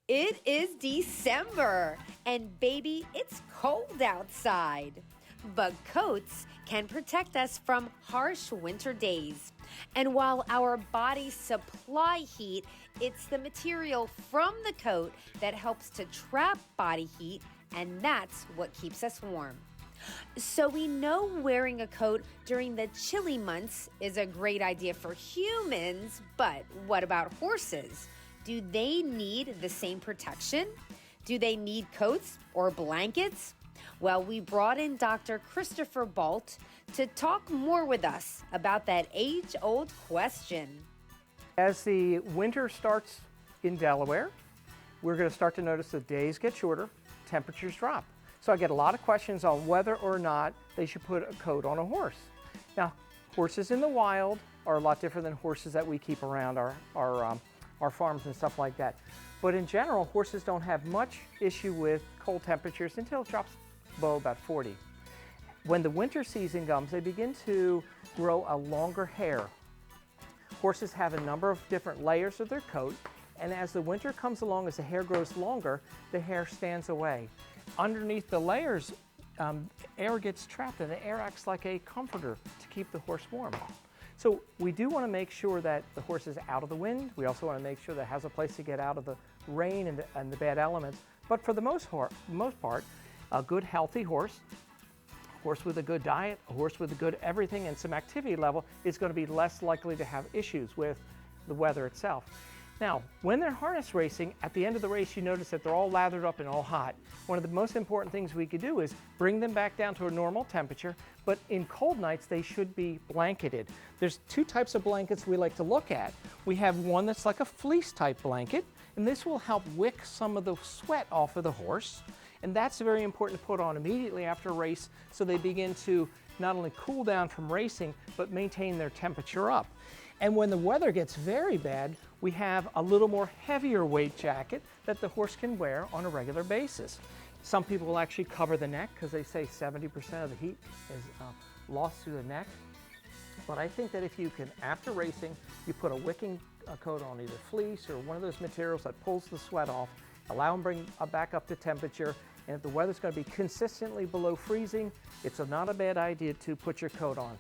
It is December, and baby, it's cold outside. But coats can protect us from harsh winter days. And while our bodies supply heat, it's the material from the coat that helps to trap body heat, and that's what keeps us warm. So we know wearing a coat during the chilly months is a great idea for humans, but what about horses? Do they need the same protection? Do they need coats or blankets? Well, we brought in Dr. Christopher Baldt to talk more with us about that age-old question. As the winter starts in Delaware, we're going to start to notice the days get shorter, temperatures drop. So I get a lot of questions on whether or not they should put a coat on a horse. Now, horses in the wild are a lot different than horses that we keep around our farms and stuff like that. But in general, horses don't have much issue with cold temperatures until it drops below about 40. When the winter season comes, they begin to grow a longer hair. Horses have a number of different layers of their coat, and as the winter comes along, as the hair grows longer, the hair stands away. Underneath the layers, air gets trapped, and the air acts like a comforter to keep the horse warm. So we do want to make sure that the horse is out of the wind. We also want to make sure that it has a place to get out of the rain and the bad elements. But for the most part, a good healthy horse with a good diet, a horse with a good everything and some activity level is going to be less likely to have issues with the weather itself. Now, when they're harness racing, at the end of the race, you notice that they're all lathered up and all hot. One of the most important things we could do is bring them back down to a normal temperature, but in cold nights, they should be blanketed. There's two types of blankets we like to look at. We have one that's like a fleece type blanket, and this will help wick some of the sweat off of the horse. And that's very important to put on immediately after a race so they begin to not only cool down from racing, but maintain their temperature up. And when the weather gets very bad, we have a little more heavier weight jacket that the horse can wear on a regular basis. Some people will actually cover the neck because they say 70% of the heat is lost through the neck. But I think that if you can, after racing, you put a wicking coat on, either fleece or one of those materials that pulls the sweat off, allow them to bring back up to temperature, and if the weather's going to be consistently below freezing, it's not a bad idea to put your coat on,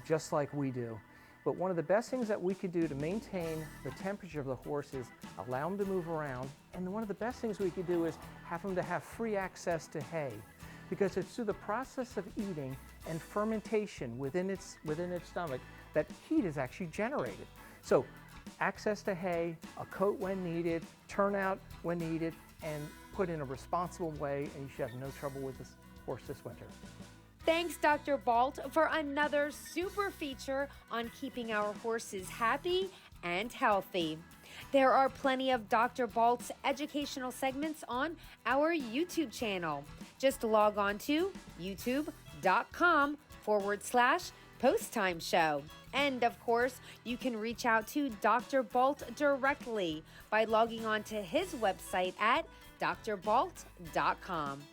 just like we do. But one of the best things that we could do to maintain the temperature of the horse is allow them to move around, and one of the best things we could do is have them to have free access to hay, because it's through the process of eating and fermentation within its stomach that heat is actually generated. So access to hay, a coat when needed, turnout when needed, and put in a responsible way, and you should have no trouble with this horse this winter. Thanks, Dr. Baldt, for another super feature on keeping our horses happy and healthy. There are plenty of Dr. Baldt's educational segments on our YouTube channel. Just log on to youtube.com/Posttime Show. And of course, you can reach out to Dr. Baldt directly by logging on to his website at drbaldt.com.